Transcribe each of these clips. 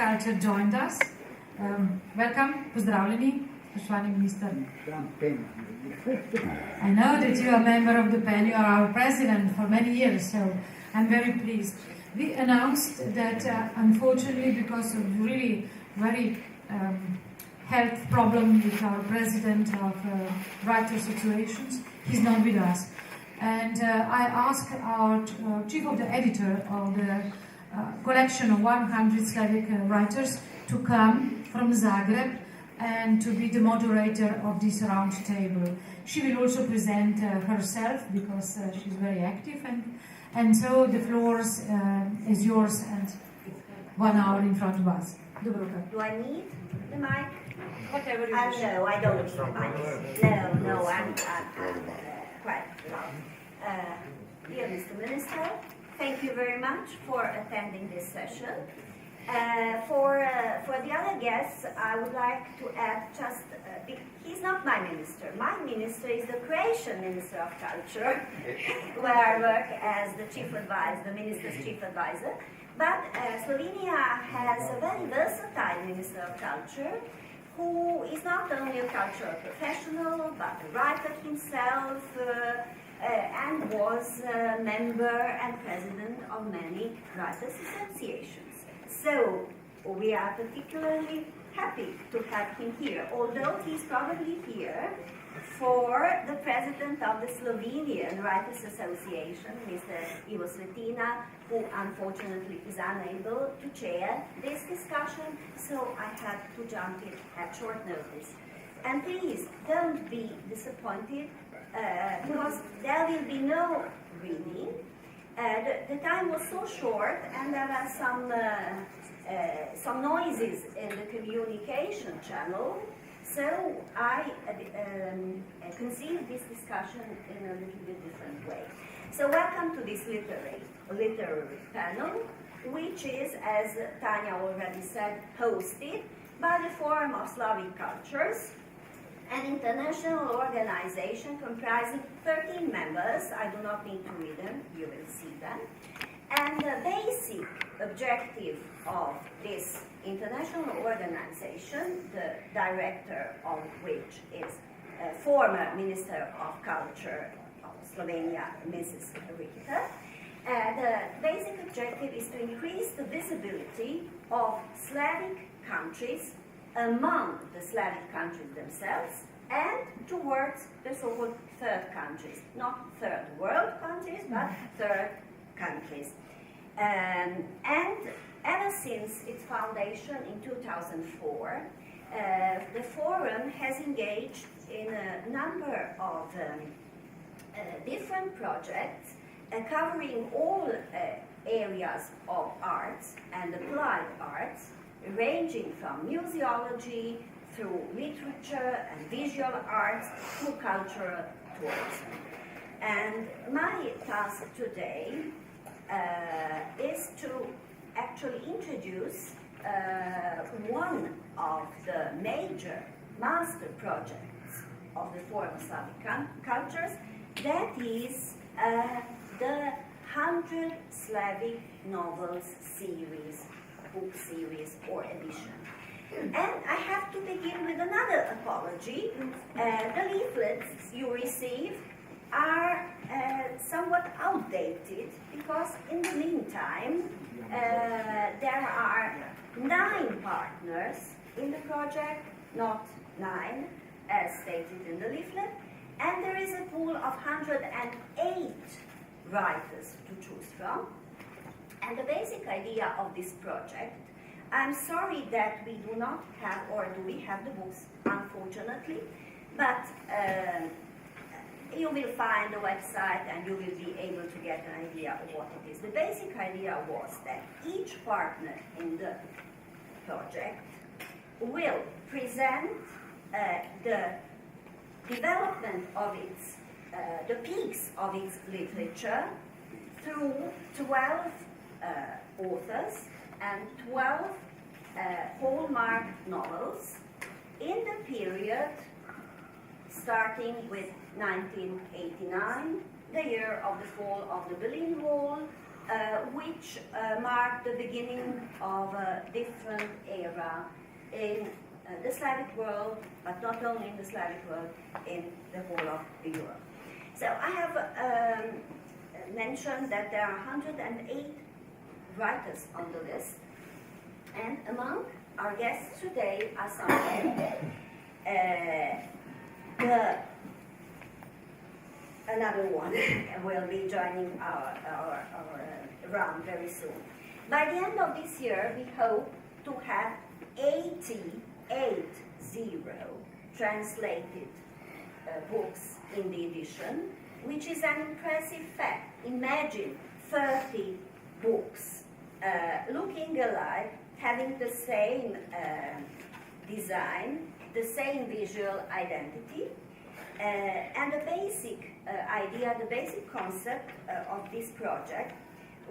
Culture joined us. Welcome, pozdravljeni, spoštovani minister. I know that you are a member of the PEN, you are our president for many years, so I'm very pleased. We announced that unfortunately, because of really very health problem with our president of writer situations, he's not with us. And I asked our chief of the editor of the collection of 100 Slavic writers to come from Zagreb and to be the moderator of this round table. She will also present herself because she's very active, and so the floor is yours and 1 hour in front of us. Do I need the mic? Whatever you wish. No, I don't need the mic. No, I'm quite loud. Dear Mr. Minister, thank you very much for attending this session. For the other guests, I would like to add just, he's not my minister. My minister is the Croatian Minister of Culture, where I work as the chief advisor, the minister's chief advisor. But Slovenia has a very versatile Minister of Culture, who is not only a cultural professional, but a writer himself, and was a member and president of many writers' associations. So we are particularly happy to have him here, although he's probably here for the president of the Slovenian Writers' Association, Mr. Ivo Svetina, who unfortunately is unable to chair this discussion, so I had to jump in at short notice. And please don't be disappointed because there will be no reading. The time was so short, and there are some noises in the communication channel, so I conceived this discussion in a little bit different way. So welcome to this literary panel, which is, as Tanya already said, hosted by the Forum of Slavic Cultures, an international organization comprising 13 members. I do not need to read them, you will see them. And the basic objective of this international organization, the director of which is former Minister of Culture of Slovenia, Mrs. Richter, the basic objective is to increase the visibility of Slavic countries among the Slavic countries themselves and towards the so-called third countries, not third world countries, but third countries. And ever since its foundation in 2004, the Forum has engaged in a number of different projects covering all areas of arts and applied arts, ranging from museology through literature and visual arts to cultural tourism. And my task today is to actually introduce one of the major master projects of the Forum of Slavic Cultures, that is the 100 Slavic Novels series, book series or edition. And I have to begin with another apology. The leaflets you receive are somewhat outdated because in the meantime there are 9 partners in the project, not 9 as stated in the leaflet, and there is a pool of 108 writers to choose from. And the basic idea of this project, I'm sorry that we do not have, or do we have the books, unfortunately, but you will find the website and you will be able to get an idea of what it is. The basic idea was that each partner in the project will present the development of its, the peaks of its literature through 12 authors and 12 hallmark novels in the period starting with 1989, the year of the fall of the Berlin Wall, which marked the beginning of a different era in the Slavic world, but not only in the Slavic world, in the whole of Europe. So I have mentioned that there are 108 writers on the list, and among our guests today are some of them. Another one will be joining our round very soon. By the end of this year, we hope to have 80 translated books in the edition, which is an impressive fact. Imagine 30 books looking alike, having the same design, the same visual identity, and the basic idea, the basic concept of this project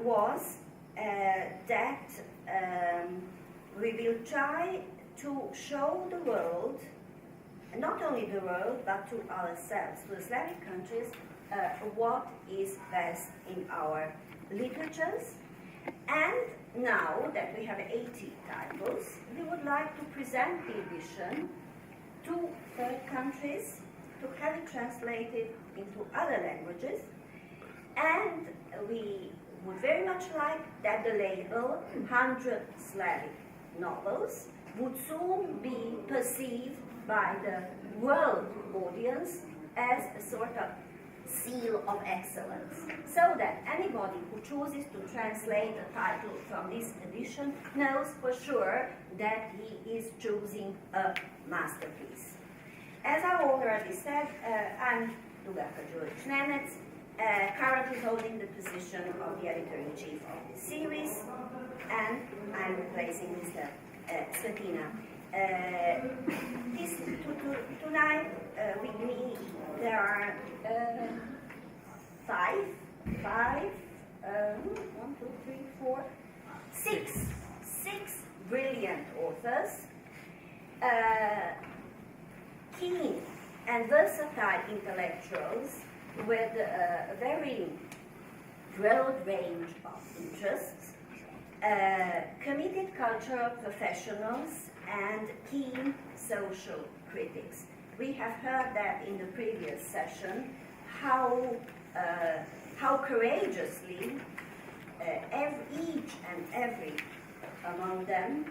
was that we will try to show the world, not only the world, but to ourselves, to the Slavic countries, what is best in our literatures. And now that we have 80 titles, we would like to present the edition to third countries, to have it translated into other languages, and we would very much like that the label 100 Slavic novels would soon be perceived by the world audience as a sort of seal of excellence, so that anybody who chooses to translate a title from this edition knows for sure that he is choosing a masterpiece. As I already said, I'm Dubravka Đurić-Nemec, currently holding the position of the editor-in-chief of this series, and I'm replacing Mr. Svetina. Tonight with me there are six brilliant authors, keen and versatile intellectuals with a very broad range of interests, committed cultural professionals, and keen social critics. We have heard that in the previous session, how courageously each and every among them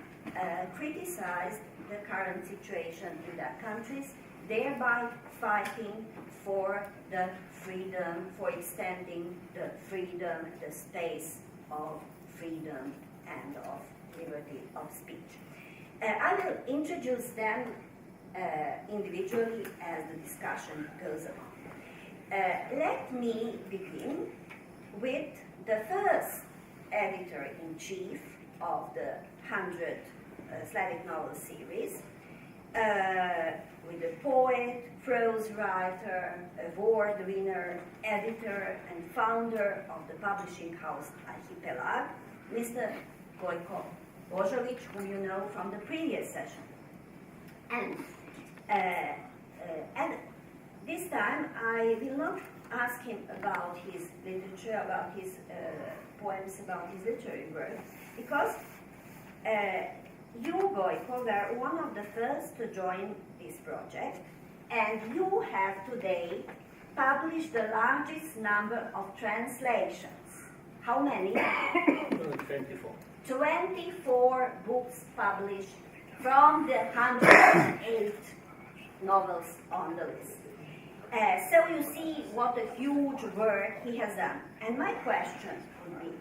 criticized the current situation in their countries, thereby fighting for the freedom, for extending the freedom, the space of freedom and of liberty of speech. I will introduce them individually as the discussion goes on. Let me begin with the first editor-in-chief of the 100 Slavic novel series, with a poet, prose writer, award winner, editor, and founder of the publishing house Arhipelag, Mr. Gojko Božović, whom you know from the previous session. And this time I will not ask him about his literature, about his poems, about his literary work, because you, Gojko, were one of the first to join this project, and you have today published the largest number of translations. How many? 24. 24 books published from the 108 novels on the list. So you see what a huge work he has done. And my question would be,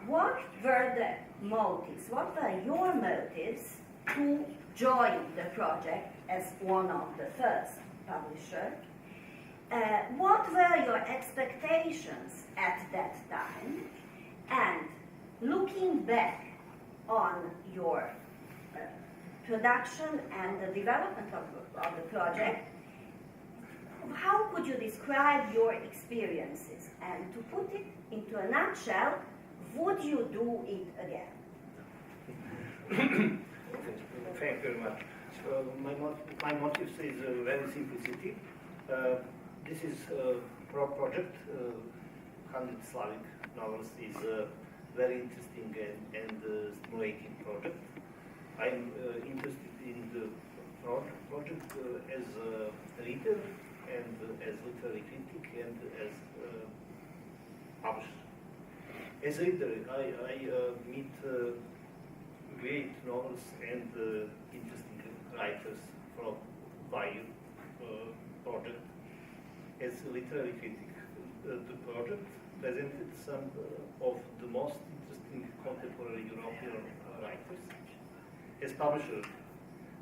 what were the motives, what were your motives to join the project as one of the first publishers? What were your expectations at that time? And looking back on your production and the development of the project, how could you describe your experiences? And to put it into a nutshell, would you do it again? Thank you very much. So my motive is very simplicity. This is a project, 100 Slavic novels is a very interesting and stimulating project. I'm interested in the project as a reader and as literary critic and as publisher. As a reader, I meet great novels and interesting writers from by project. As a literary critic, the project presented some of the most interesting contemporary European writers. As publisher,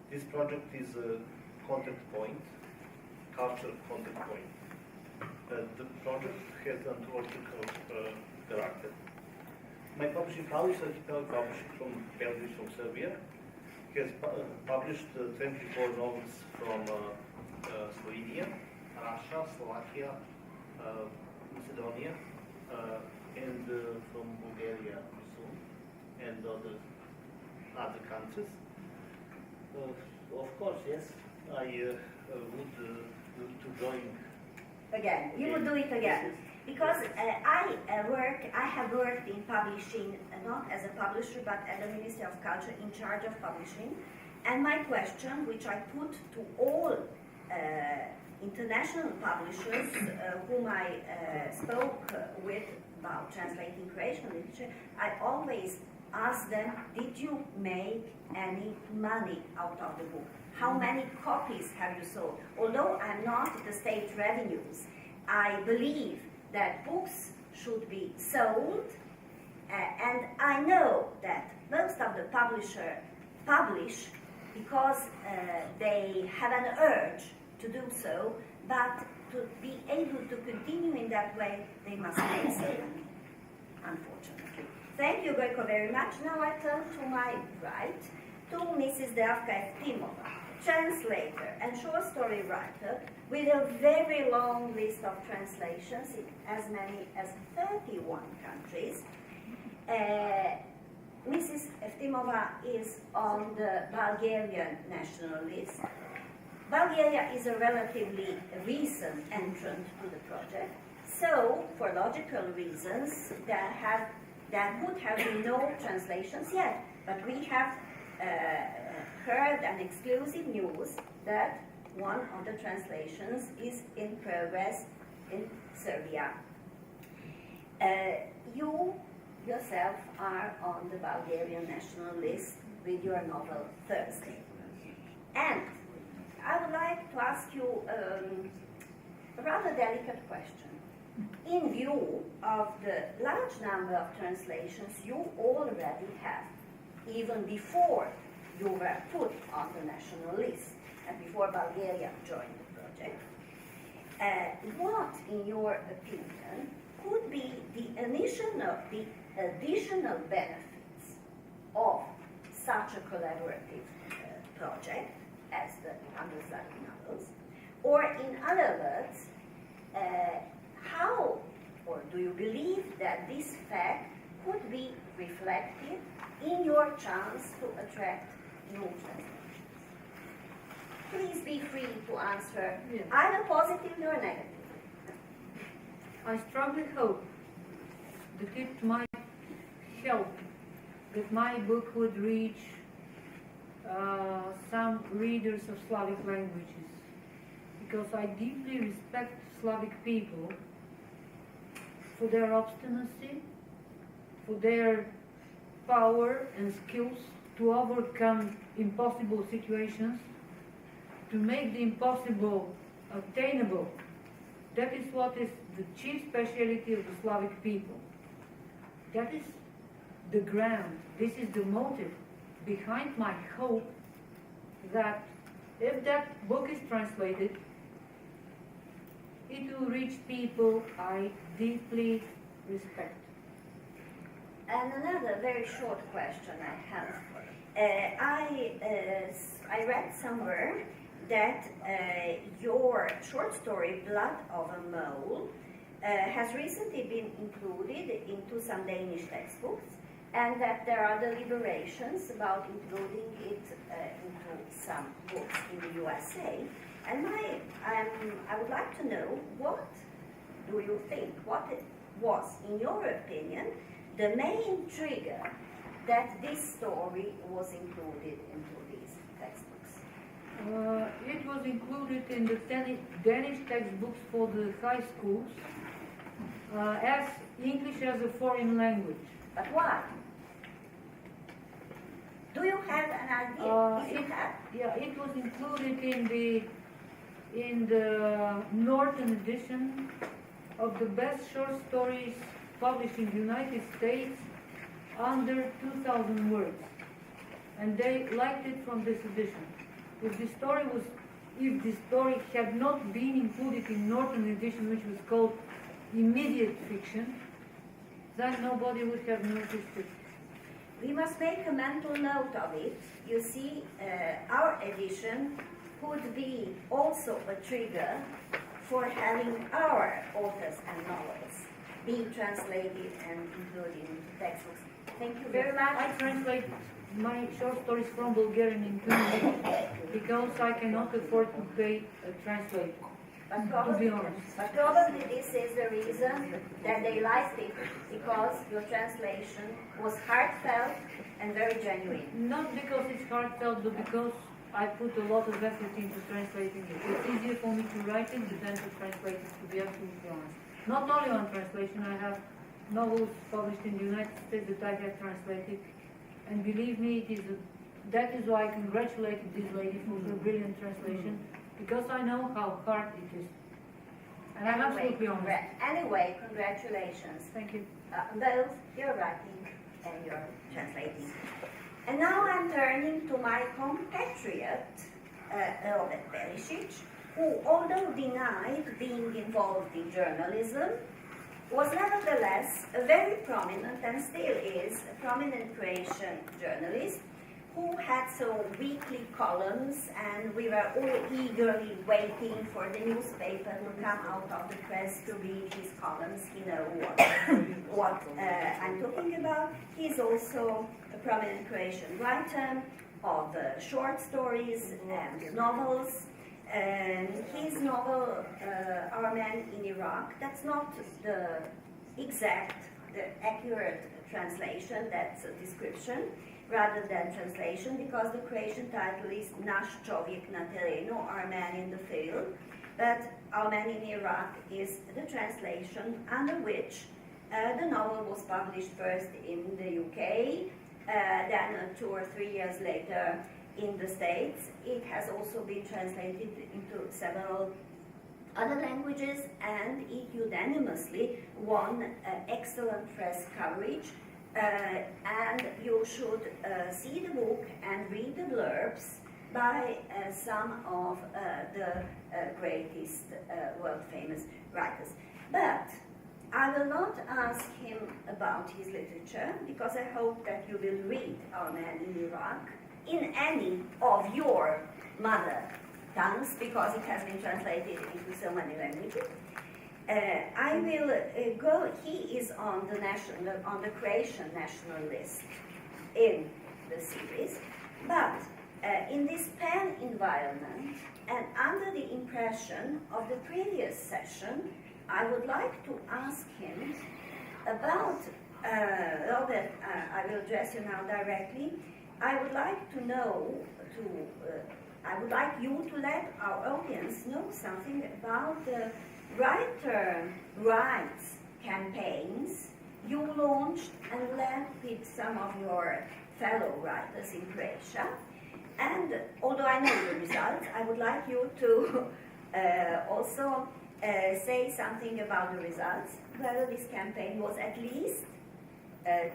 this project is a contact point, cultural contact point. The project has an ontological character. My publishing house, Archipelago Publishing from Belgium, from Serbia, has published 24 novels from Slovenia, Russia, Slovakia, Macedonia, and from Bulgaria soon, and other countries. Of course, yes, I would to join. Again, you would do it again. Because I have worked in publishing, not as a publisher, but at the Ministry of Culture in charge of publishing. And my question, which I put to all international publishers whom I spoke with about translating Croatian literature, I always ask them, did you make any money out of the book? How many copies have you sold? Although I'm not the state revenues, I believe that books should be sold, and I know that most of the publishers publish because they have an urge to do so, but to be able to continue in that way, they must make some money, unfortunately. Thank you, Gojko, very much. Now I turn to my right, to Mrs. Zdravka Eftimova, translator and short story writer with a very long list of translations in as many as 31 countries. Mrs. Eftimova is on the Bulgarian national list. Bulgaria is a relatively recent entrant to the project, so for logical reasons there would have been no translations yet, but we have heard an exclusive news that one of the translations is in progress in Serbia. You yourself are on the Bulgarian national list with your novel Thursday. And I would like to ask you a rather delicate question. In view of the large number of translations you already have, even before you were put on the national list and before Bulgaria joined the project, what, in your opinion, could be the additional benefits of such a collaborative project as the Slavic novels? Or in other words, how, or do you believe that this fact could be reflected in your chance to attract new translations? Please be free to answer either positively or negatively. I strongly hope that it might help that my book would reach some readers of Slavic languages, because I deeply respect Slavic people for their obstinacy, for their power and skills to overcome impossible situations, to make the impossible attainable. That is what is the chief speciality of the Slavic people. That is the ground, this is the motive behind my hope that if that book is translated, it will reach people I deeply respect. And another very short question I have. I read somewhere that your short story, Blood of a Mole, has recently been included into some Danish textbooks, and that there are deliberations about including it into some books in the USA. And I would like to know, what do you think? What was, in your opinion, the main trigger that this story was included into these textbooks? It was included in the Danish textbooks for the high schools as English as a foreign language. But why? Do you have an idea? If you have? Yeah, it was included in the Northern edition of the best short stories published in the United States under 2,000 words, and they liked it from this edition. If the story had not been included in Northern edition, which was called immediate fiction, then nobody would have noticed it. We must make a mental note of it. You see, our edition could be also a trigger for having our authors and novels being translated and included in textbooks. Thank you very much. I translate my short stories from Bulgarian into English because I cannot afford to pay a translator. To be honest. But probably this is the reason that they liked it, because your translation was heartfelt and very genuine. Not because it's heartfelt, but because I put a lot of effort into translating it. It's easier for me to write it than to translate it, to be absolutely honest. Not only on translation, I have novels published in the United States that I have translated, and believe me, that is why I congratulated this lady for her brilliant translation, because I know how hard it is. And I'm absolutely honest. Anyway, congratulations. Thank you. Both your writing and your translating. And now I'm turning to my compatriot, Robert Perisic, who, although denied being involved in journalism, was nevertheless a very prominent, and still is, a prominent Croatian journalist who had some weekly columns, and we were all eagerly waiting for the newspaper to come out of the press to read his columns. You know what I'm talking about. He's also a prominent Croatian writer of short stories and novels. His novel, Our Man in Iraq, that's not the accurate translation, that's a description rather than translation, because the Croatian title is Naš čovjek na terenu, Our Man in the Field, but Our Man in Iraq is the translation under which the novel was published first in the UK, then 2 or 3 years later in the States. It has also been translated into several other languages, and it unanimously won excellent press coverage. And you should see the book and read the blurbs by some of the greatest world-famous writers. But I will not ask him about his literature, because I hope that you will read Our Man in Iraq in any of your mother tongues, because it has been translated into so many languages. I will go. He is on the Croatian national list in the series, but in this PEN environment and under the impression of the previous session, I would like to ask him about Robert. I will address you now directly. I would like to know I would like you to let our audience know something about the writer rights campaigns you launched and led with some of your fellow writers in Croatia. And although I know the results, I would like you to also say something about the results, whether this campaign was at least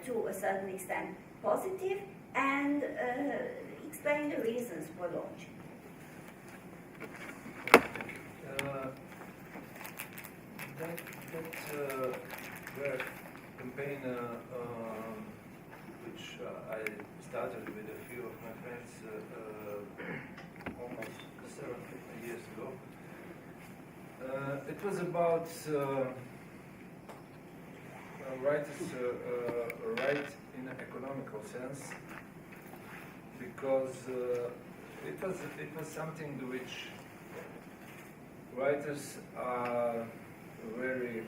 to a certain extent positive, and explain the reasons for launching. That campaign, which I started with a few of my friends almost 7 years ago. It was about writers' right in an economical sense, because it was something to which writers are very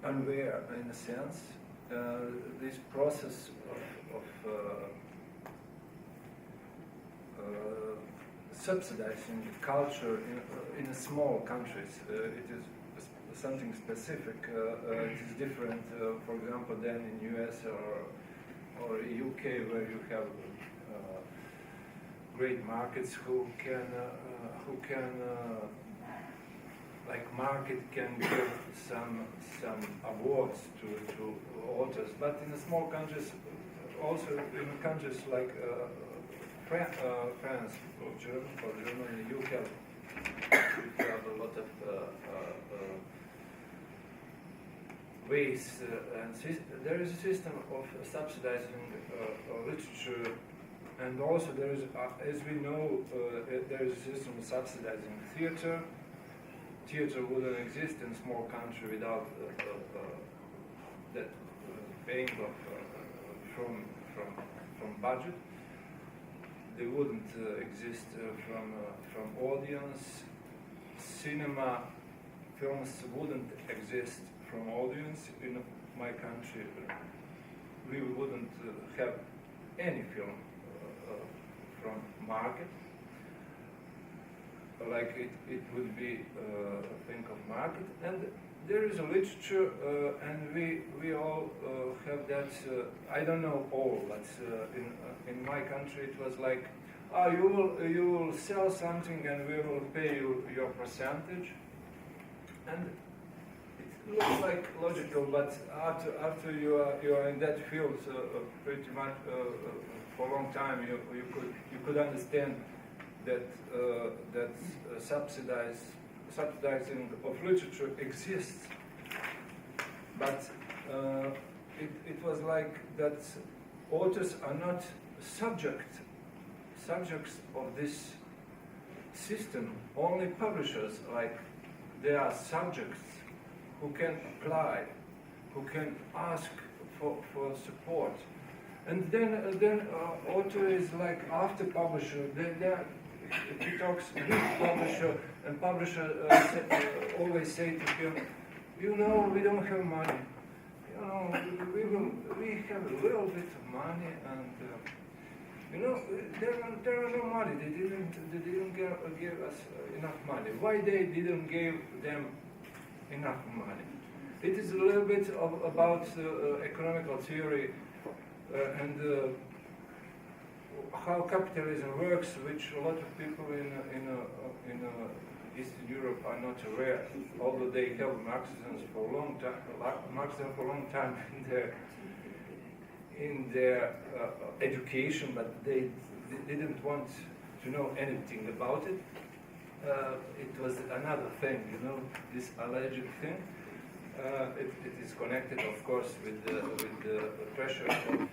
unaware in a sense. This process of subsidizing culture in small countries, it is something specific. It is different, for example, than in US or UK, where you have great markets who can like market can give some awards to authors, but in the small countries, also in countries like France or Germany, you have a lot of ways, and there is a system of subsidizing literature, and also there is, as we know, there is a system of subsidizing theater. Theater wouldn't exist in a small country without that paying from budget. They wouldn't exist from audience. Cinema films wouldn't exist from audience in my country. We wouldn't have any film from market. Like it would be a thing of market, and there is a literature, and we all have that. I don't know all, but in my country it was like, you will sell something and we will pay you your percentage, and it looks like logical. But after you are in that field pretty much for a long time, you could understand that subsidizing of literature exists, but it was like that authors are not subjects of this system. Only publishers, like, they are subjects who can apply, who can ask for support, and then author is like after publisher. He talks with publisher, and publisher always say to him, we don't have money. We have a little bit of money, and there are no money. They didn't give us enough money. Why they didn't give them enough money? It is a little bit about economical theory and how capitalism works, which a lot of people in Eastern Europe are not aware, although they have Marxism for a long time in their education, but they didn't want to know anything about it. It was another thing, this alleged thing. It is connected, of course, with the pressure of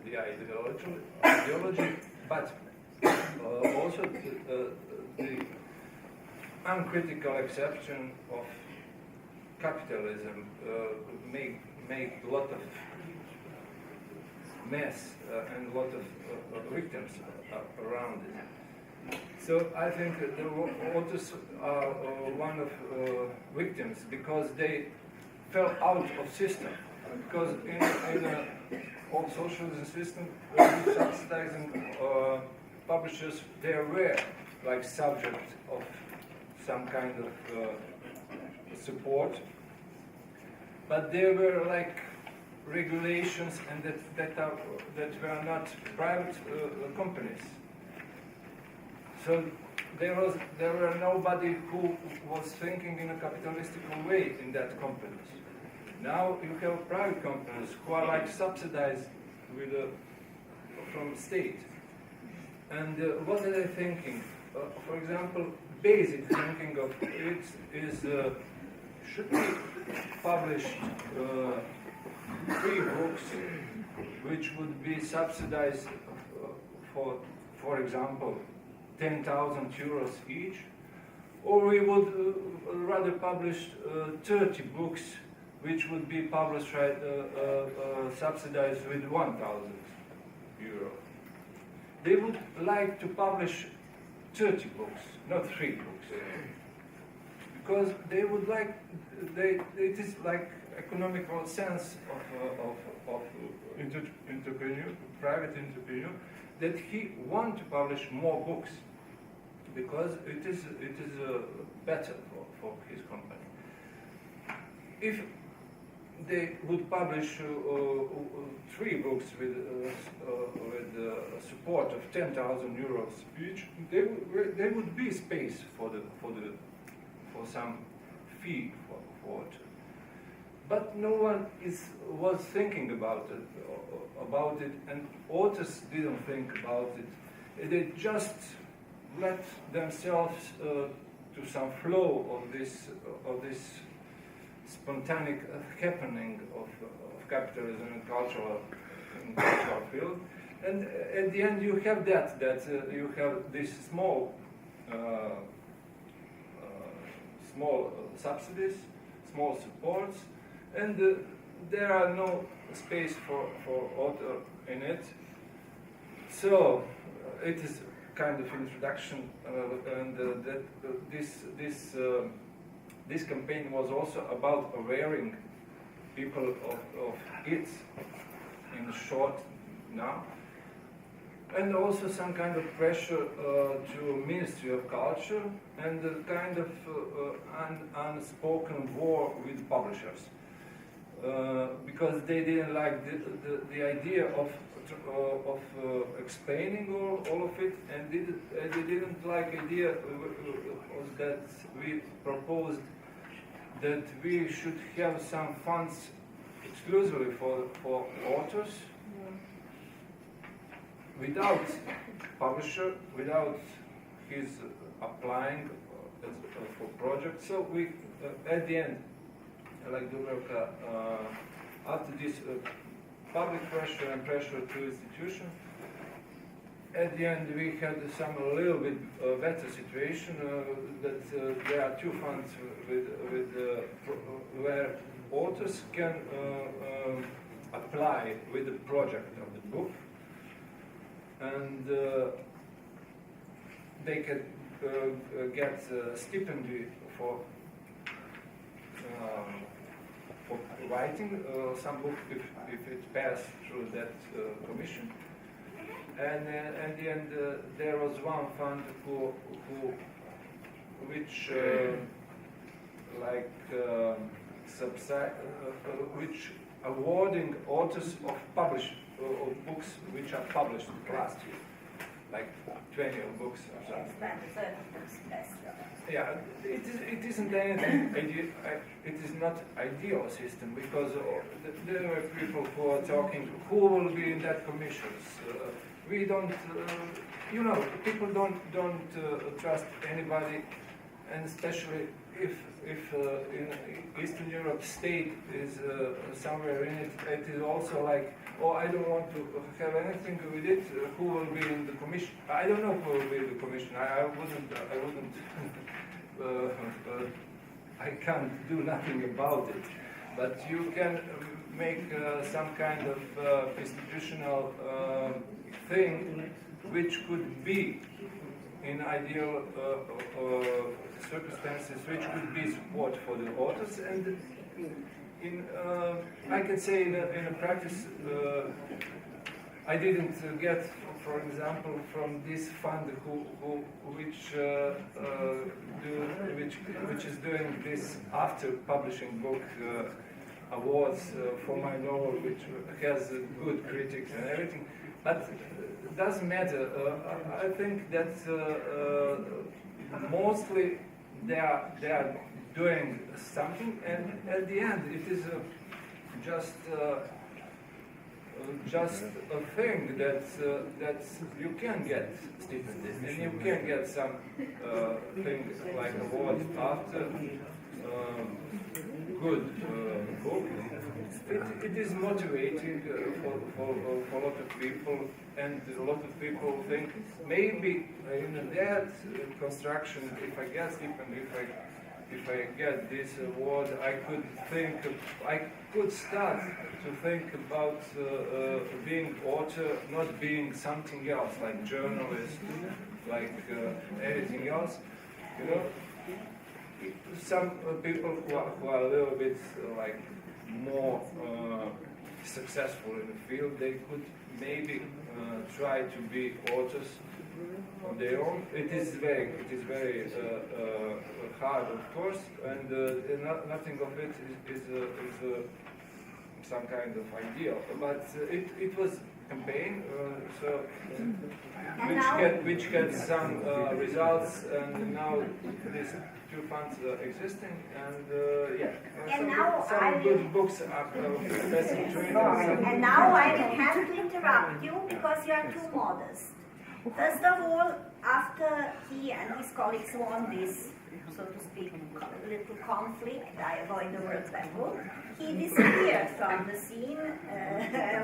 the ideology, but also the uncritical acceptance of capitalism make a lot of mess and a lot of victims around it. So I think that the authors are one of victims because they fell out of system. Because in a old socialism system, subsidizing publishers, they were like subject of some kind of support, but there were like regulations, and that were not private companies. So there were nobody who was thinking in a capitalistic way in that companies. Now you have private companies who are like subsidized from state. And what are they thinking? For example, basic thinking of it is should we publish 3 books which would be subsidized for example, 10,000 euros each, or we would rather publish 30 books which would be published subsidized with 1,000 euro. They would like to publish 30 books, not 3 books, because they would like, it is like economical sense of private entrepreneur, that he want to publish more books because it is better for his company. If they would publish 3 books with support of 10,000 euros each, there would be space for some fee for it. But no one was thinking about it, and authors didn't think about it. They just let themselves to some flow of this spontaneous happening of capitalism in cultural field, and at the end you have that you have these small subsidies, small supports, and there are no space for author in it. So it is kind of introduction, and that this campaign was also about awareing people of it in short now, and also some kind of pressure to Ministry of Culture, and a kind of unspoken war with publishers, because they didn't like the idea of explaining all of it, and they didn't like idea that we proposed that we should have some funds exclusively for authors, without publisher, without his applying for projects. So we, at the end, like Dubravka, after this public pressure and pressure to institutions, at the end we had a little bit better situation, that there are 2 funds where authors can apply with the project of the book, and they can get a stipend for writing some book if it passed through that commission. And at the end, there was one fund which which awarding authors of books which are published last year, like 20 books or something. Yeah, it isn't anything. It is not ideal system, because there are people who are talking who will be in that commissions. We don't, people don't trust anybody, and especially if in Eastern Europe state is somewhere in it, it is also like, oh, I don't want to have anything with it. Who will be in the commission? I don't know who will be in the commission. I wouldn't. I can't do nothing about it. But you can make some kind of institutional thing which could be, in ideal circumstances, which could be support for the authors. And I can say in a practice, I didn't get, for example, from this fund which is doing this after publishing book awards for my novel, which has good critics and everything. But it doesn't matter. I think that mostly they are doing something, and at the end it is just a thing that you can get stipends, and you can get some thing like awards after good book. It is motivating for a lot of people, and a lot of people think maybe in that construction, if I get stipend, if I get this award, I could start to think about being author, not being something else like journalist, like anything else. Some people who are a little bit like more successful in the field, they could maybe try to be authors on their own. It is very hard, of course, and nothing of it is some kind of ideal. But it was campaign, which get some results, and now these two funds are existing, and some good books are passing through. And now I will have to interrupt you because you are too modest. First of all, after he and his colleagues won this, so to speak, little conflict, I avoid the word battle, he disappeared from the scene,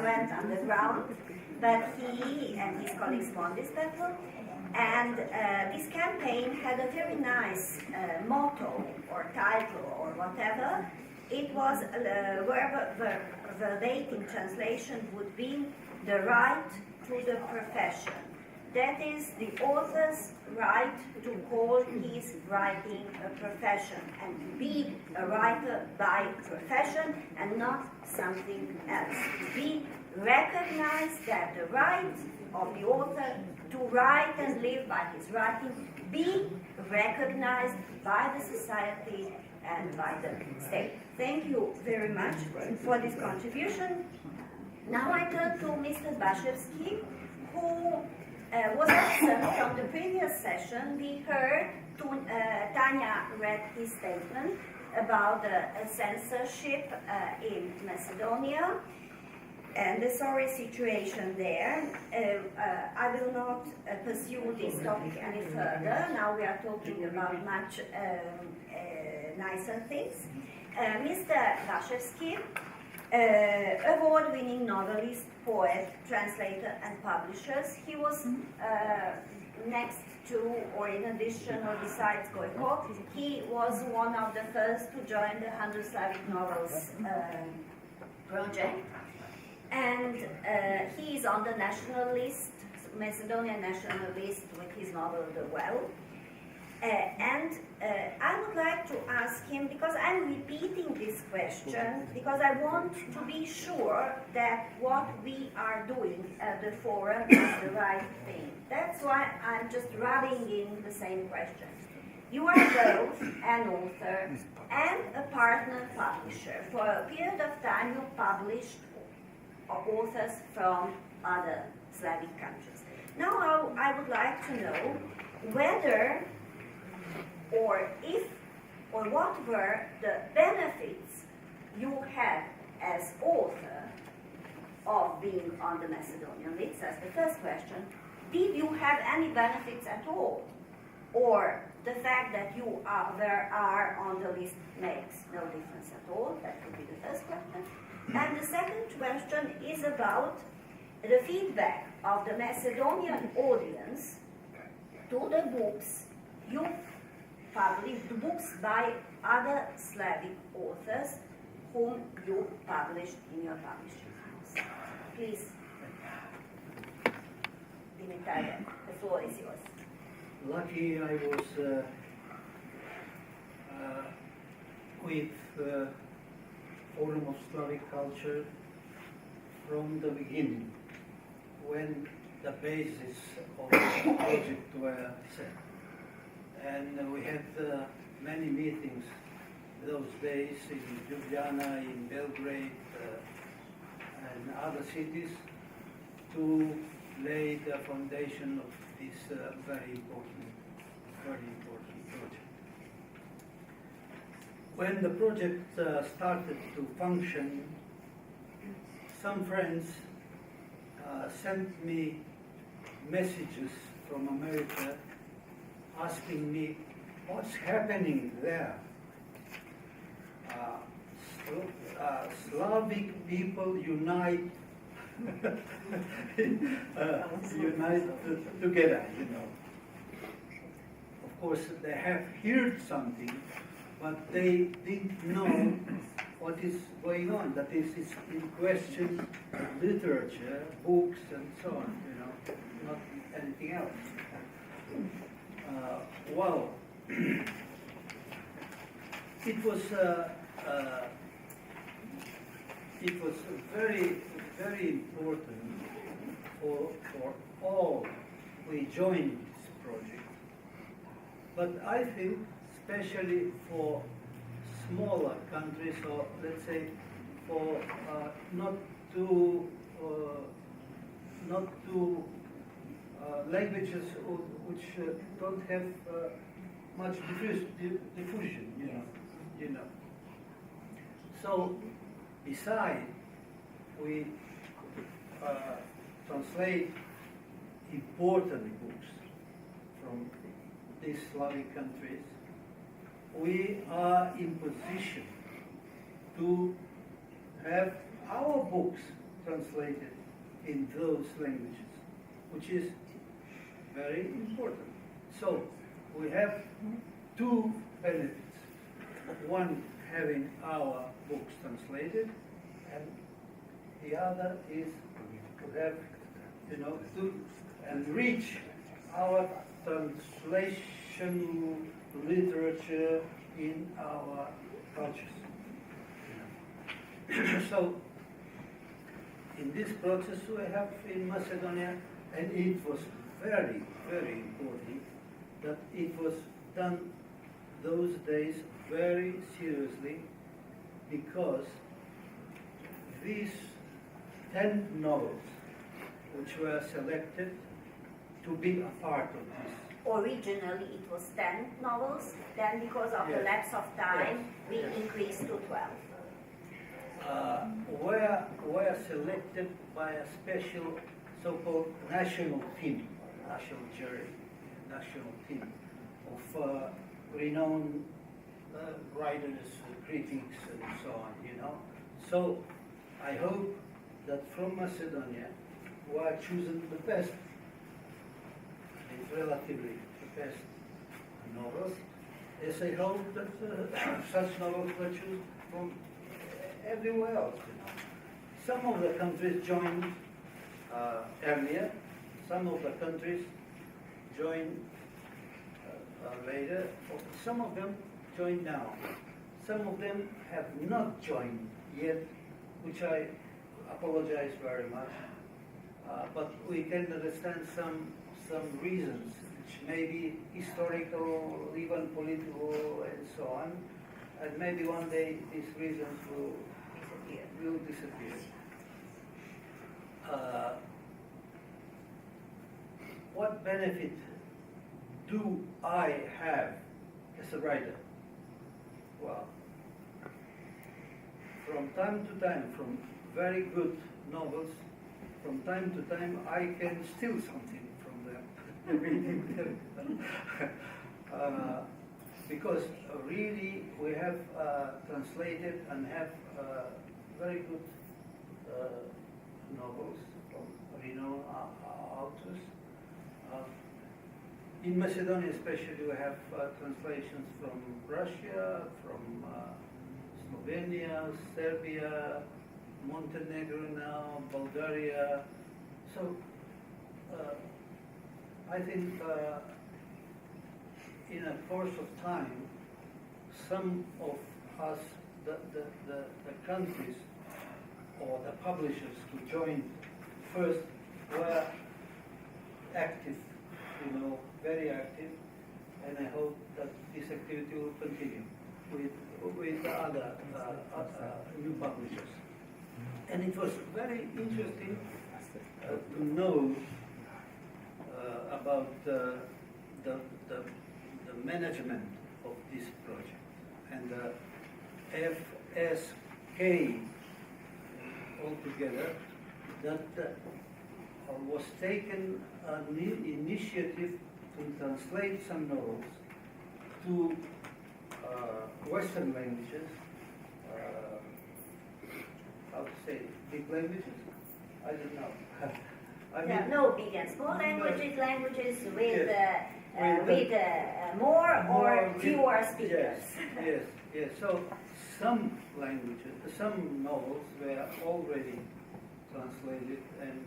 went underground, but he and his colleagues won this battle, and this campaign had a very nice motto or title or whatever. It was, verbatim translation would be the right to the profession. That is the author's right to call his writing a profession and to be a writer by profession and not something else. We recognize that the right of the author to write and live by his writing be recognized by the society and by the state. Thank you very much for this contribution. Now I turn to Mr. Bashevsky, who was absent from the previous session. We heard Tanya read his statement about the censorship in Macedonia and the sorry situation there. I will not pursue this topic any further. Now we are talking about much nicer things. Mr. Bashevsky, award-winning novelist, poet, translator, and publisher. He was next to, or in addition, or besides Gojko, he was one of the first to join the 100 Slavic Novels project. And he is on the national list, Macedonian national list, with his novel The Well. I would like to ask him, because I'm repeating this question, because I want to be sure that what we are doing at the forum is the right thing. That's why I'm just rubbing in the same question. You are both an author and a partner publisher. For a period of time, you published authors from other Slavic countries. Now I would like to know whether or if or what were the benefits you had as author of being on the Macedonian list. That's the first question. Did you have any benefits at all? Or the fact that you are on the list makes no difference at all? That would be the first question. And the second question is about the feedback of the Macedonian audience to the books you published, the books by other Slavic authors whom you published in your publishing house. Please, Dimitar, the floor is yours. Lucky I was with Forum of Slavic Culture from the beginning, when the basis of the project were set. And we had many meetings those days in Ljubljana, in Belgrade, and other cities to lay the foundation of this very important project. When the project started to function, some friends sent me messages from America asking me what's happening there. Slavic people unite together, you know. Of course, they have heard something, but they didn't know what is going on. That is in question literature, books, and so on, you know, not anything else. Well, it was it was very, very important for all we joined this project. But I think especially for smaller countries, or let's say for not too languages which don't have much diffusion, you know. So, besides, we translate important books from these Slavic countries. We are in position to have our books translated in those languages, which is very important. So, we have two benefits. One, having our books translated, and the other is to have, to enrich our translation literature in our cultures. So, in this process we have in Macedonia, and it was very, very important that it was done those days very seriously, because these 10 novels which were selected to be a part of this. Originally it was 10 novels, then because of the lapse of time, we increased to 12. Were selected by a special so-called national team, national jury, national team of renowned writers, critics, and so on, So I hope that from Macedonia we are choosing the best, relatively the best novels, as I hope that such novels were chosen from everywhere else. Some of the countries joined earlier, some of the countries joined later, some of them join now. Some of them have not joined yet, which I apologize very much. But we can understand some reasons, which may be historical, even political, and so on. And maybe one day these reasons will disappear. What benefit do I have as a writer? Well, from time to time, from very good novels, from time to time I can steal something from them, reading them. Because really we have translated and have very good novels from renowned authors. In Macedonia especially we have translations from Russia, from Slovenia, Serbia, Montenegro now, Bulgaria. So I think in a course of time, some of us, the countries or the publishers who joined first were active, very active, and I hope that this activity will continue with other new publishers. And it was very interesting to know about the management of this project. And FSK altogether, that was taken an initiative to translate some novels to Western languages, how to say, big languages? I don't know. There are no big and small languages with more or fewer speakers. Yes. So some languages, some novels were already translated and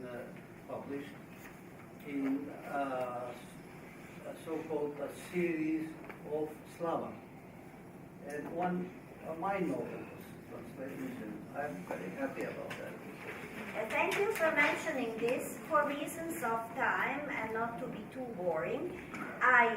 published in a so-called series of Slava. And one of my novels translation. I'm very happy about that. Thank you for mentioning this. For reasons of time and not to be too boring, I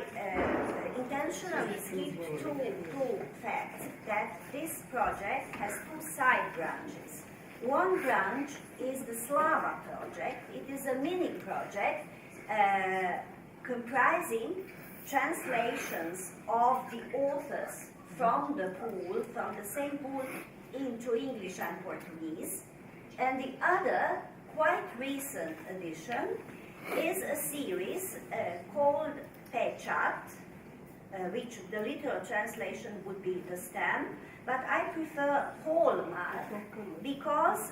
intentionally skipped two facts that this project has two side branches. One branch is the Slava project. It is a mini project comprising translations of the authors from the pool, from the same pool, into English and Portuguese. And the other, quite recent addition, is a series called Pechat, which the literal translation would be the stamp, but I prefer hallmark because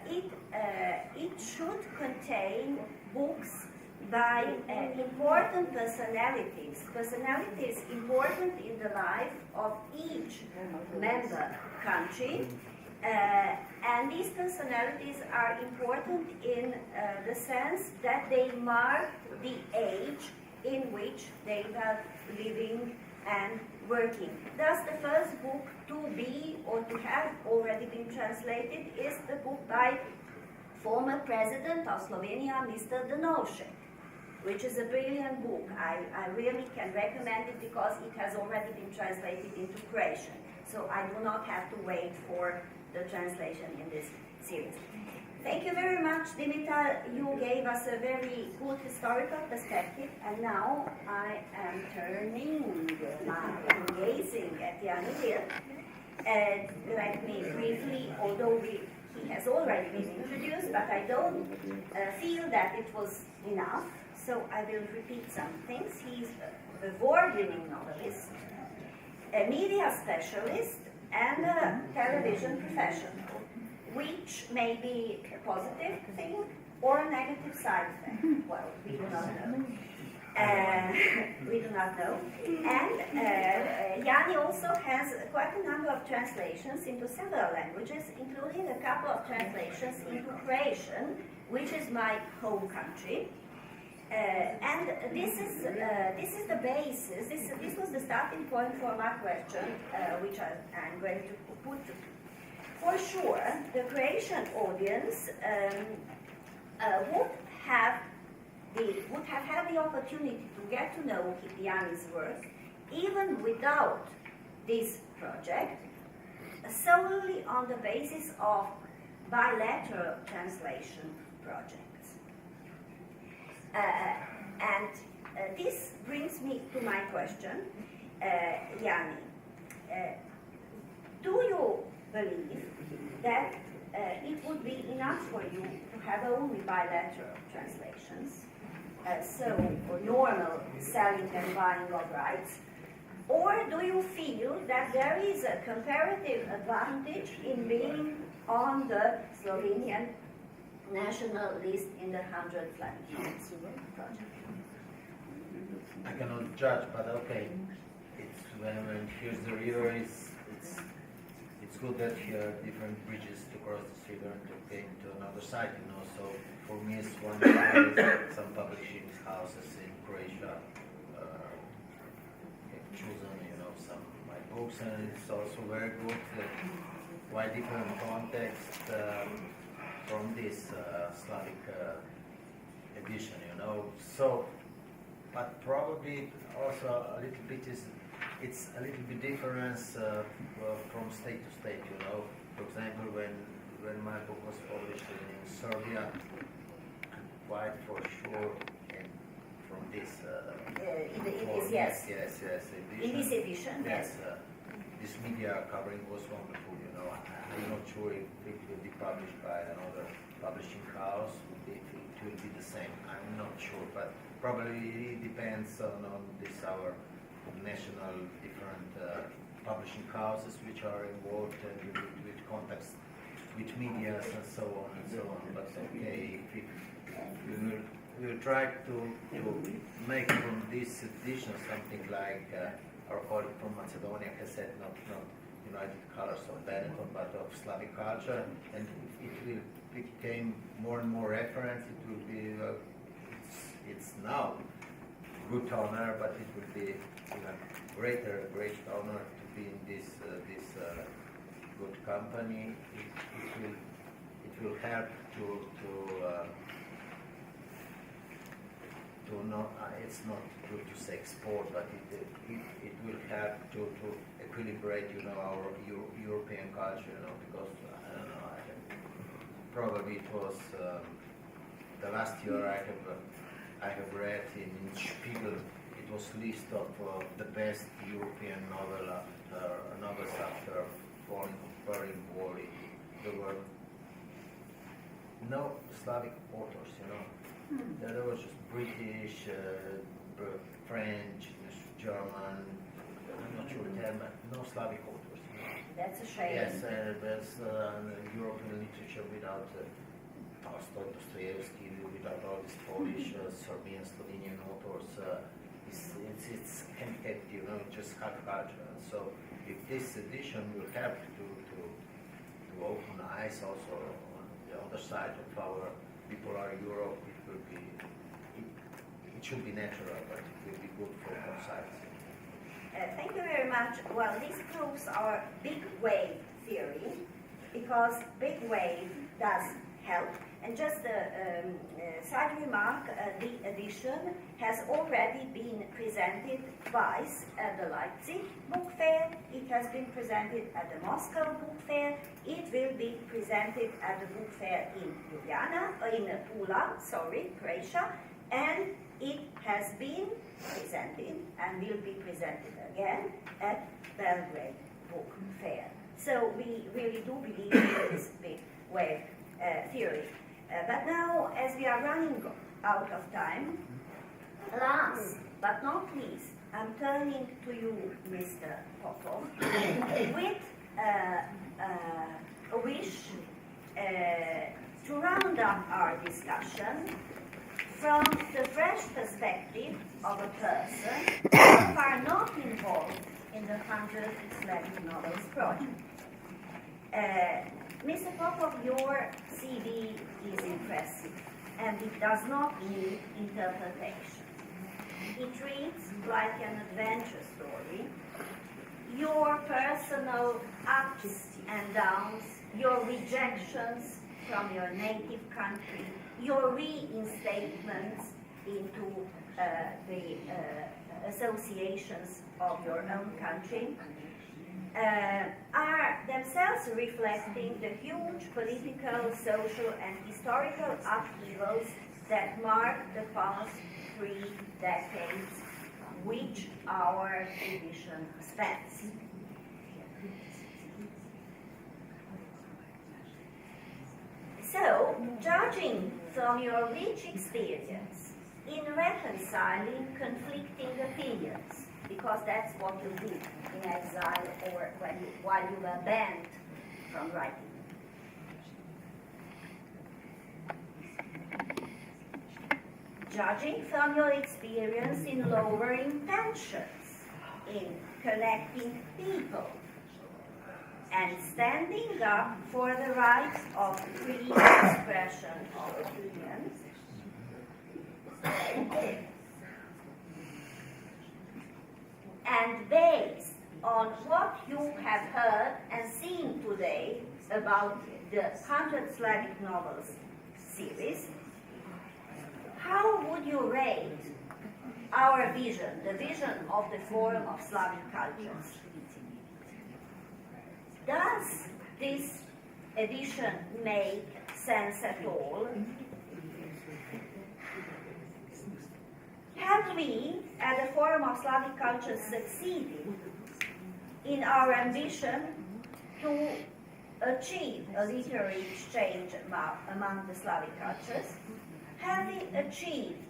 it should contain books by important personalities important in the life of each member country. And these personalities are important in the sense that they mark the age in which they were living and working. Thus, the first book to be or to have already been translated is the book by former president of Slovenia, Mr. Drnovšek, which is a brilliant book. I really can recommend it because it has already been translated into Croatian. So I do not have to wait for the translation in this series. Thank you very much, Dimitar. You gave us a very good historical perspective, and now I am gazing at Jani here. Let me briefly, although he has already been introduced, but I don't feel that it was enough, so I will repeat some things. He's a award-winning novelist, a media specialist, and a television professional, which may be a positive thing or a negative side effect. Well, we do not know. We do not know. And Jani also has quite a number of translations into several languages, including a couple of translations into Croatian, which is my home country. And this is the basis. This was the starting point for my question, which I'm going to put to. For sure, the Croatian audience would have had the opportunity to get to know Jani's work, even without this project, solely on the basis of bilateral translation projects. This brings me to my question, Jani. Do you believe that it would be enough for you to have only bilateral translations, for normal selling and buying of rights? Or do you feel that there is a comparative advantage in being on the Slovenian national list in the 100 Slavic project? I cannot judge, but okay. It's when here's the river, it's good that here are different bridges to cross this river and to get to another side, you know. So for me, it's one of the some publishing houses in Croatia have chosen, you know, some of my books, and it's also very good, quite different context from this Slavic edition, you know. So, but probably also a little bit it's a little bit difference from state to state, you know. For example, when my book was published in Serbia, quite for sure, and from this yes. edition, In this edition, yes. This media covering was wonderful, you know. I'm not sure if it will be published by another publishing house, if it will be the same. I'm not sure, but probably it depends on this our national different publishing houses which are involved and with contacts with media and so on and so on. But okay, we will try to make from this edition something like our colleague from Macedonia has said, not United Colors of Benetton, but of Slavic culture, and it will become more and more reference. It will be it's now good honor, but it will be great honor to be in this good company. It will help to not. It's not good to say export, but it will help to equilibrate, our European culture, because I don't know. Probably it was the last year I have read in Spiegel. It was list of the best European novels after Berlin Wall. There were no Slavic authors, There was just British, French, German, I'm not sure Italian, no Slavic authors. That's a shame. Yes, there's European literature without Tolstoy, Dostoevsky, without all these Polish, Serbian, Slovenian authors. It's empty, just half culture. So if this edition will help to open eyes also on the other side of our bipolar Europe, it should be natural, but it will be good for both sides. Thank you very much. Well, this proves our big wave theory, because big wave does help. And just a side remark, the edition has already been presented twice at the Leipzig Book Fair. It has been presented at the Moscow Book Fair. It will be presented at the Book Fair in Pula, Croatia. And it has been presented and will be presented again at Belgrade Book Fair. So we really do believe in this big wave theory. But now, as we are running out of time, last but not least, I'm turning to you, Mr. Popov, with a wish to round up our discussion from the fresh perspective of a person so far not involved in the 100 Slavic Novels project. Mr. Popov, your CV is impressive, and it does not need interpretation. It reads like an adventure story. Your personal ups and downs, your rejections from your native country, your reinstatements into the associations of your own country, are themselves reflecting the huge political, social, and historical upheavals that mark the past 3 decades, which our edition spans. So, judging from your rich experience in reconciling conflicting opinions, because that's what you did in exile or while you were banned from writing. Judging from your experience in lowering tensions, in connecting people, and standing up for the rights of free expression of opinions, and based on what you have heard and seen today about the 100 Slavic Novels series, how would you rate our vision, the vision of the Forum of Slavic Cultures? Does this edition make sense at all? Have we, at the Forum of Slavic Cultures, succeeded in our ambition to achieve a literary exchange among the Slavic cultures? Have we achieved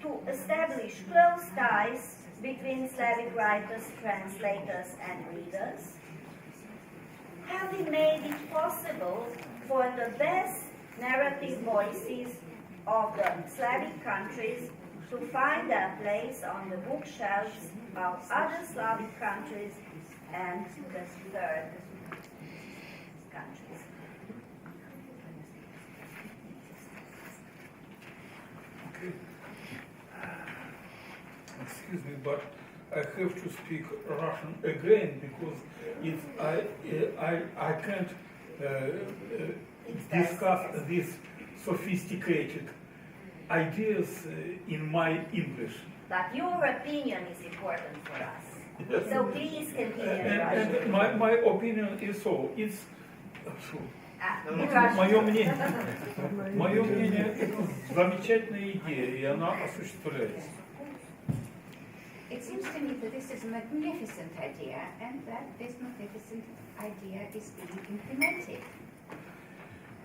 to establish close ties between Slavic writers, translators, and readers? Have we made it possible for the best narrative voices of the Slavic countries to find their place on the bookshelves of other Slavic countries and the third countries? Okay. Excuse me, but I have to speak Russian again because I can't discuss these sophisticated ideas in my English. But your opinion is important for us. So please continue in And Russian. my opinion is so. It's In Russian. Мое мнение, это замечательная идея, и она осуществляется. It seems to me that this is a magnificent idea and that this magnificent idea is being implemented.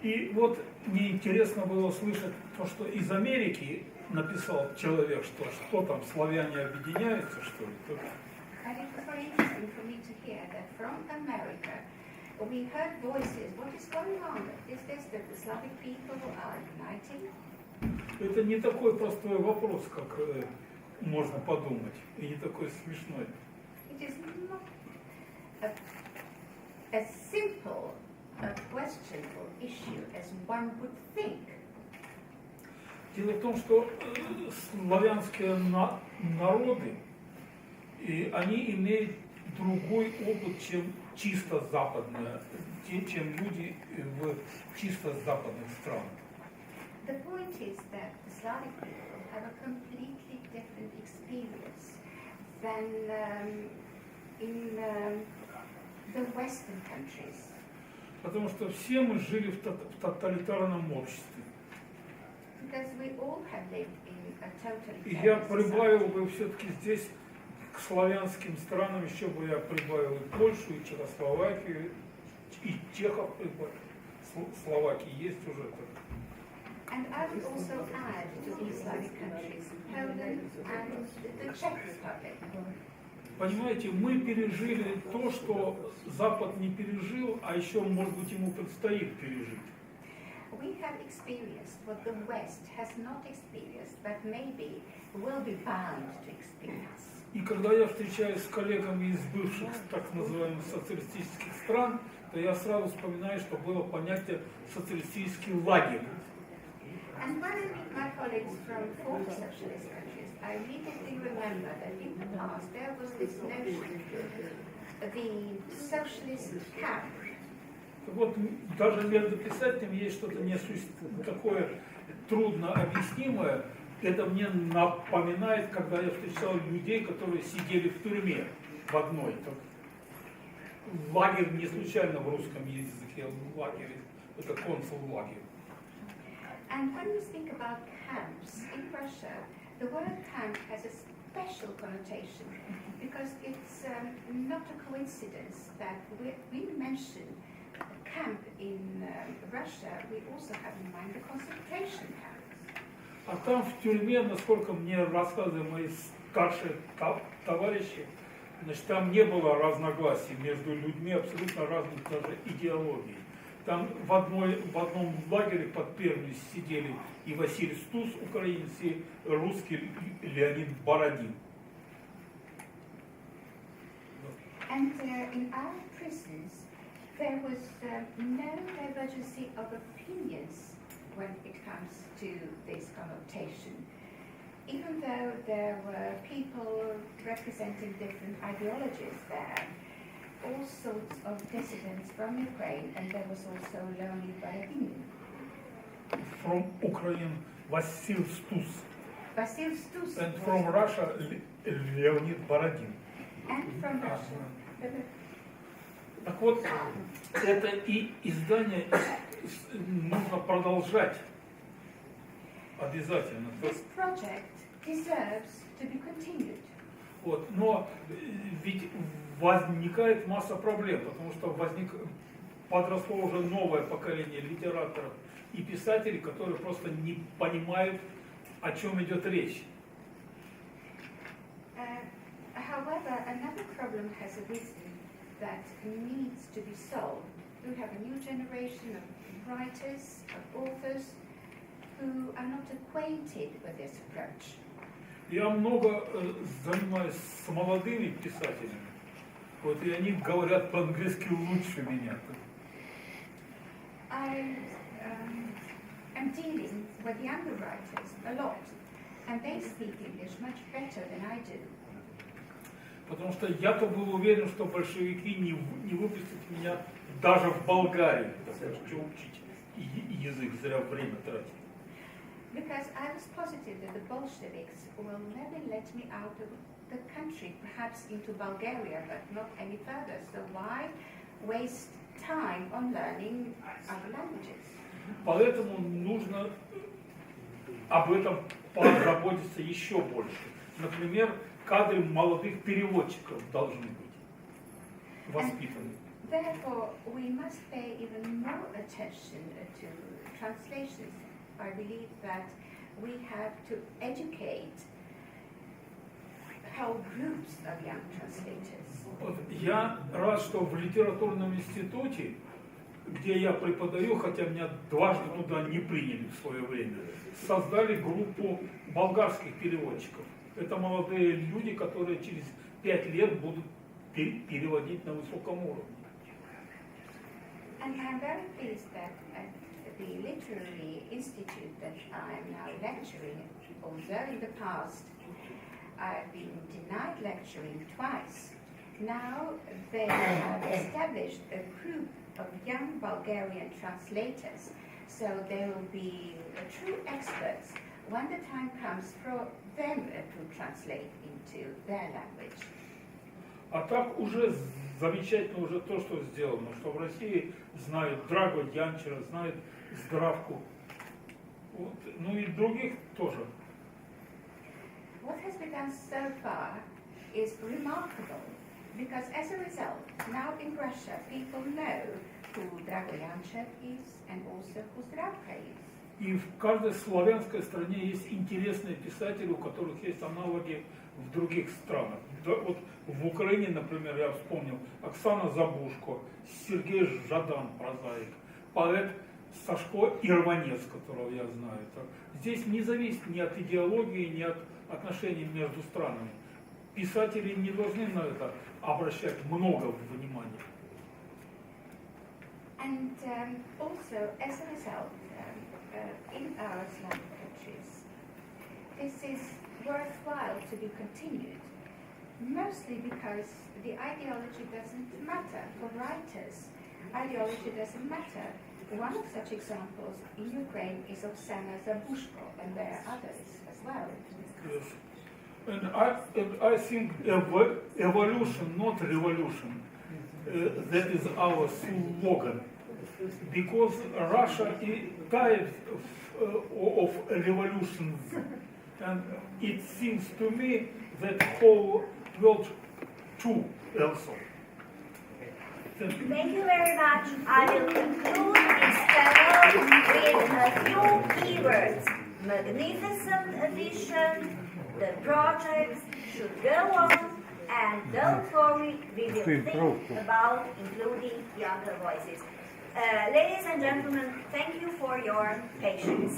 И вот мне интересно было слышать то, что из Америки написал человек, что там, славяне объединяются, что ли? And it was very interesting for me to hear that from America we heard voices. What is going on? Is this that the Slavic people are uniting? Это не такой простой вопрос, как можно подумать, и не такой смешной. It is not as simple a question or issue as one would think. Дело в том, что славянские народы, и они имеют другой опыт, чем чисто западные, чем люди в чисто западных странах. The point is that the Slavic people have a completely different experience than in the Western countries. Потому что все мы жили в тоталитарном обществе. Because we all have lived in a И я totalitarian прибавил society. бы все-таки здесь к славянским странам, еще бы я прибавил и Польшу, и Чехословакию, и Чехов прибавил. Словакии есть уже так. And I would also add to these Slavic countries Poland and the Czech Republic. Понимаете, мы пережили то, что Запад не пережил, а еще, может быть, ему предстоит пережить. We have experienced what the West has not experienced, but maybe will be bound to experience. И когда я встречаюсь с коллегами из бывших так называемых социалистических стран, то я сразу вспоминаю, что было понятие социалистический лагерь. And when I meet my colleagues from former socialist countries, I immediately remember that in the past there was this notion, the socialist camp. Вот даже между писателями есть что-то такое трудно объяснимое. Это мне напоминает, когда я встречал людей, которые сидели в тюрьме в одной. Лагерь не случайно в русском языке, лагерь, это концлагерь. And when we think about camps in Russia, the word camp has a special connotation because it's not a coincidence that we mention a camp in Russia, we also have in mind the concentration camps. А там в тюрьме, насколько мне рассказывали мои старшие товарищи, значит, там не было разногласий между людьми абсолютно разных даже идеологий. Там в одном лагере под Пермью сидели и Василий Стус, украинец, и русский Леонид Бородин. And in our prisons, there was no divergency of opinions when it comes to this connotation. Even though there were people representing different ideologies there, all sorts of dissidents from Ukraine, and there was also Leonid Borodin. From Ukraine, Vasil Stus. Vasil Stus. And from Russia, Leonid Borodin. And from Russia. Так вот, это и издание нужно продолжать обязательно. This project deserves to be continued. Вот, но ведь возникает масса проблем, потому что подросло уже новое поколение литераторов и писателей, которые просто не понимают, о чем идет речь. However, another problem has arisen that needs to be solved. We have a new generation of writers, of authors, who are not acquainted with this approach. Я много занимаюсь с молодыми писателями, вот, и они говорят по-английски лучше меня. I am dealing with younger writers a lot, and they speak English much better than I do. Потому что я-то был уверен, что большевики не выпустят меня даже в Болгарии. Так что учить язык, зря время тратить. Because I was positive that the Bolsheviks will never let me out of the country, perhaps into Bulgaria, but not any further. So why waste time on learning other languages? Поэтому нужно об этом позаботиться еще больше. Например, кадры молодых переводчиков должны быть воспитаны. Therefore, we must pay even more attention to translations. I believe that we have to educate whole groups of young translators. Вот я рад, что в литературном институте, где я преподаю, хотя меня дважды туда не приняли в свое время, создали группу болгарских переводчиков. Это молодые люди, которые через 5 лет будут переводить на высоком уровне. And I'm very pleased that at the Literary Institute that I'm now lecturing, although in the past I've been denied lecturing twice, now they have established a group of young Bulgarian translators, so they will be true experts when the time comes for them to translate into their language. А так уже замечательно уже то, что сделано, что в России знают Драго Янчера, знают Здравку, вот, ну и других тоже. What has been done so far is remarkable because as a result, now in Russia, people know who Drago Jančer is and also who Zdravka is. И в каждой славянской стране есть интересные писатели, у которых есть аналоги в других странах. Вот в Украине, например, я вспомнил Оксана Забушко, Сергей Жадан, прозаик, поэт Сашко Ирванец, которого я знаю. Здесь не зависит ни от идеологии, ни от отношений между странами. Писатели не должны на это обращать много внимания. And also, as a result, in our Slavic countries, this is worthwhile to be continued, mostly because the ideology doesn't matter for writers. Ideology doesn't matter. One of such examples in Ukraine is Oksana Zabushko, and there are others as well. Yes. And I think evolution, not revolution, that is our slogan. Because Russia is tired of revolutions, and it seems to me that whole world too also. Thank you very much. I will conclude this panel with a few keywords. Magnificent addition, the projects should go on, and don't worry, we will think about including younger voices. Ladies and gentlemen, thank you for your patience.